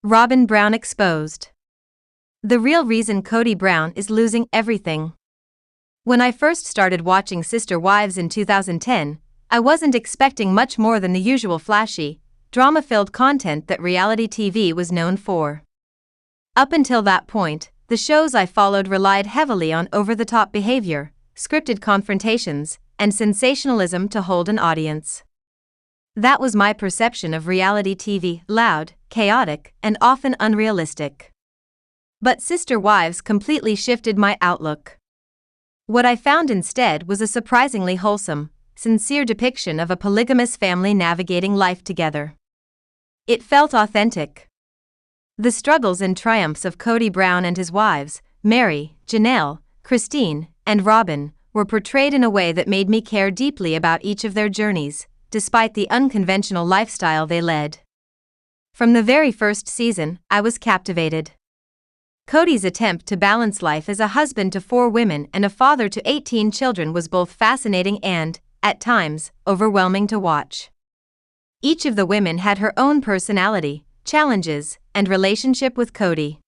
Robyn Brown exposed. The real reason Kody Brown is losing everything. When I first started watching Sister Wives in 2010, I wasn't expecting much more than the usual flashy, drama-filled content that reality TV was known for. Up until that point, the shows I followed relied heavily on over-the-top behavior, scripted confrontations, and sensationalism to hold an audience. That was my perception of reality TV: loud, chaotic, and often unrealistic. But Sister Wives completely shifted my outlook. What I found instead was a surprisingly wholesome, sincere depiction of a polygamous family navigating life together. It felt authentic. The struggles and triumphs of Kody Brown and his wives, Meri, Janelle, Christine, and Robyn, were portrayed in a way that made me care deeply about each of their journeys, despite the unconventional lifestyle they led. From the very first season, I was captivated. Kody's attempt to balance life as a husband to 4 women and a father to 18 children was both fascinating and, at times, overwhelming to watch. Each of the women had her own personality, challenges, and relationship with Kody.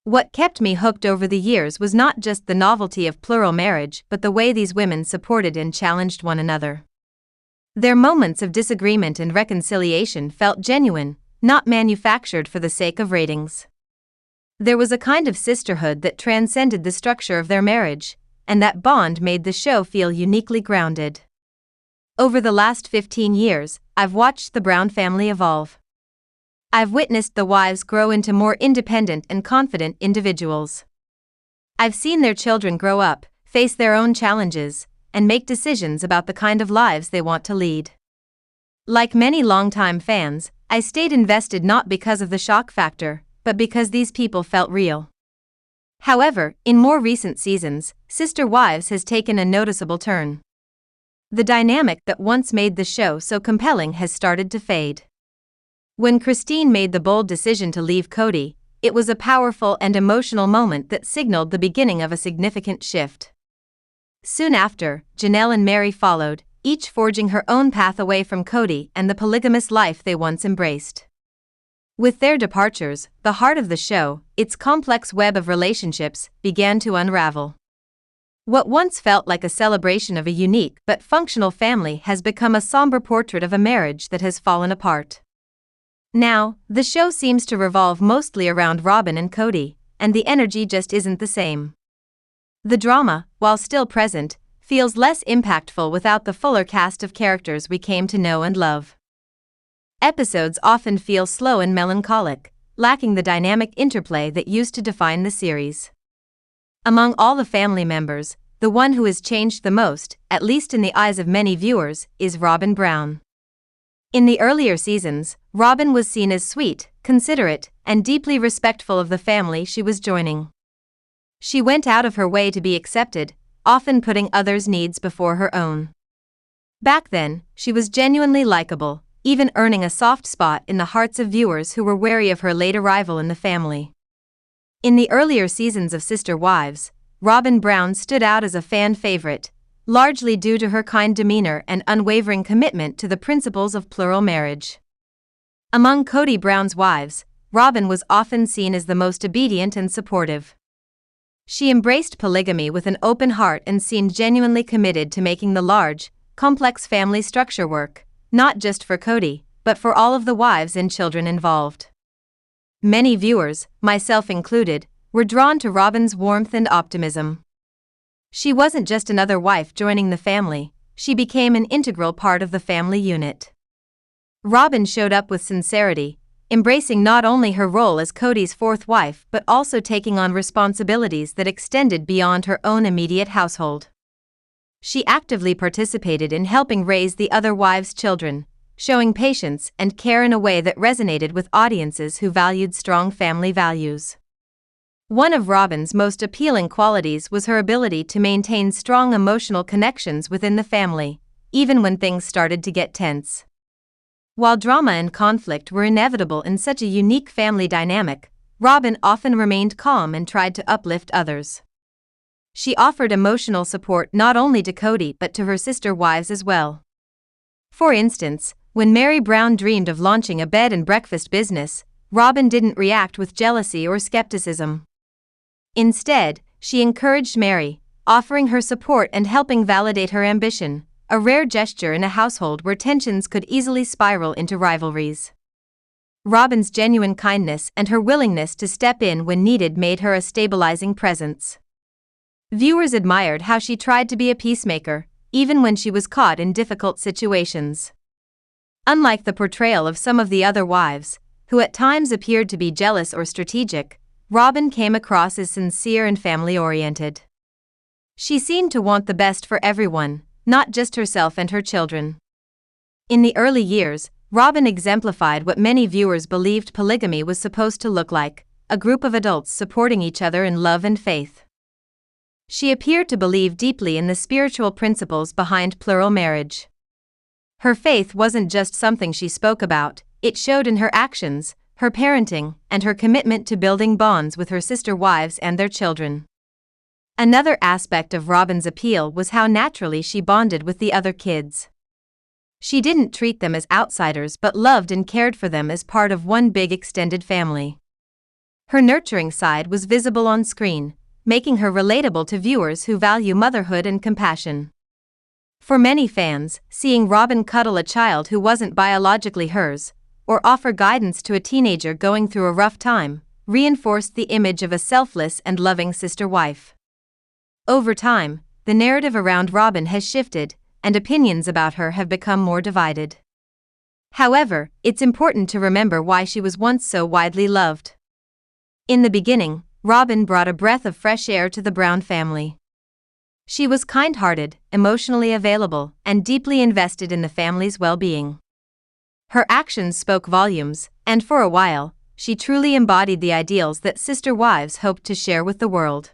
What kept me hooked over the years was not just the novelty of plural marriage but the way these women supported and challenged one another. Their moments of disagreement and reconciliation felt genuine, not manufactured for the sake of ratings. There was a kind of sisterhood that transcended the structure of their marriage, and that bond made the show feel uniquely grounded. Over the last 15 years, I've watched the Brown family evolve. I've witnessed the wives grow into more independent and confident individuals. I've seen their children grow up, face their own challenges, and make decisions about the kind of lives they want to lead. Like many longtime fans, I stayed invested not because of the shock factor, but because these people felt real. However, in more recent seasons, Sister Wives has taken a noticeable turn. The dynamic that once made the show so compelling has started to fade. When Christine made the bold decision to leave Kody, it was a powerful and emotional moment that signaled the beginning of a significant shift. Soon after, Janelle and Meri followed, each forging her own path away from Kody and the polygamous life they once embraced. With their departures, the heart of the show, its complex web of relationships, began to unravel. What once felt like a celebration of a unique but functional family has become a somber portrait of a marriage that has fallen apart. Now, the show seems to revolve mostly around Robyn and Kody, and the energy just isn't the same. The drama, while still present, feels less impactful without the fuller cast of characters we came to know and love. Episodes often feel slow and melancholic, lacking the dynamic interplay that used to define the series. Among all the family members, the one who has changed the most, at least in the eyes of many viewers, is Robyn Brown. In the earlier seasons, Robyn was seen as sweet, considerate, and deeply respectful of the family she was joining. She went out of her way to be accepted, often putting others' needs before her own. Back then, she was genuinely likable, even earning a soft spot in the hearts of viewers who were wary of her late arrival in the family. In the earlier seasons of Sister Wives, Robyn Brown stood out as a fan favorite, largely due to her kind demeanor and unwavering commitment to the principles of plural marriage. Among Kody Brown's wives, Robyn was often seen as the most obedient and supportive. She embraced polygamy with an open heart and seemed genuinely committed to making the large, complex family structure work, not just for Kody, but for all of the wives and children involved. Many viewers, myself included, were drawn to Robyn's warmth and optimism. She wasn't just another wife joining the family, she became an integral part of the family unit. Robyn showed up with sincerity, embracing not only her role as Kody's 4th wife but also taking on responsibilities that extended beyond her own immediate household. She actively participated in helping raise the other wives' children, showing patience and care in a way that resonated with audiences who valued strong family values. One of Robyn's most appealing qualities was her ability to maintain strong emotional connections within the family, even when things started to get tense. While drama and conflict were inevitable in such a unique family dynamic, Robyn often remained calm and tried to uplift others. She offered emotional support not only to Kody but to her sister wives as well. For instance, when Meri Brown dreamed of launching a bed and breakfast business, Robyn didn't react with jealousy or skepticism. Instead, she encouraged Meri, offering her support and helping validate her ambition, a rare gesture in a household where tensions could easily spiral into rivalries. Robyn's genuine kindness and her willingness to step in when needed made her a stabilizing presence. Viewers admired how she tried to be a peacemaker, even when she was caught in difficult situations. Unlike the portrayal of some of the other wives, who at times appeared to be jealous or strategic, Robyn came across as sincere and family-oriented. She seemed to want the best for everyone, not just herself and her children. In the early years, Robyn exemplified what many viewers believed polygamy was supposed to look like, a group of adults supporting each other in love and faith. She appeared to believe deeply in the spiritual principles behind plural marriage. Her faith wasn't just something she spoke about, it showed in her actions, her parenting, and her commitment to building bonds with her sister wives and their children. Another aspect of Robyn's appeal was how naturally she bonded with the other kids. She didn't treat them as outsiders but loved and cared for them as part of one big extended family. Her nurturing side was visible on screen, making her relatable to viewers who value motherhood and compassion. For many fans, seeing Robyn cuddle a child who wasn't biologically hers, or offer guidance to a teenager going through a rough time, reinforced the image of a selfless and loving sister wife. Over time, the narrative around Robyn has shifted, and opinions about her have become more divided. However, it's important to remember why she was once so widely loved. In the beginning, Robyn brought a breath of fresh air to the Brown family. She was kind-hearted, emotionally available, and deeply invested in the family's well-being. Her actions spoke volumes, and for a while, she truly embodied the ideals that sister wives hoped to share with the world.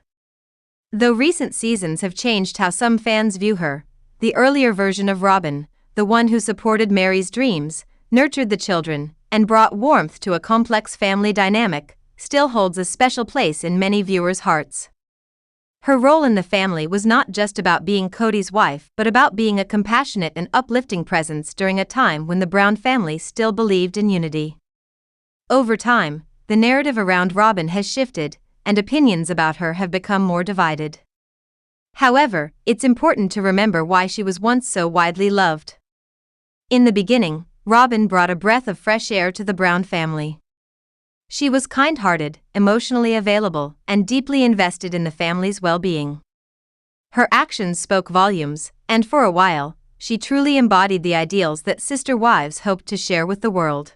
Though recent seasons have changed how some fans view her, the earlier version of Robyn, the one who supported Meri's dreams, nurtured the children, and brought warmth to a complex family dynamic, still holds a special place in many viewers' hearts. Her role in the family was not just about being Kody's wife but about being a compassionate and uplifting presence during a time when the Brown family still believed in unity. Over time, the narrative around Robyn has shifted, and opinions about her have become more divided. However, it's important to remember why she was once so widely loved. In the beginning, Robyn brought a breath of fresh air to the Brown family. She was kind-hearted, emotionally available, and deeply invested in the family's well-being. Her actions spoke volumes, and for a while, she truly embodied the ideals that sister wives hoped to share with the world.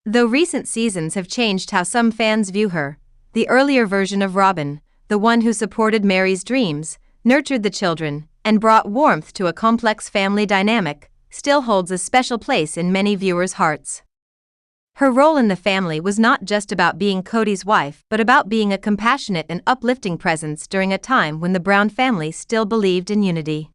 Though recent seasons have changed how some fans view her, the earlier version of Robyn, the one who supported Meri's dreams, nurtured the children, and brought warmth to a complex family dynamic, still holds a special place in many viewers' hearts. Her role in the family was not just about being Kody's wife but about being a compassionate and uplifting presence during a time when the Brown family still believed in unity.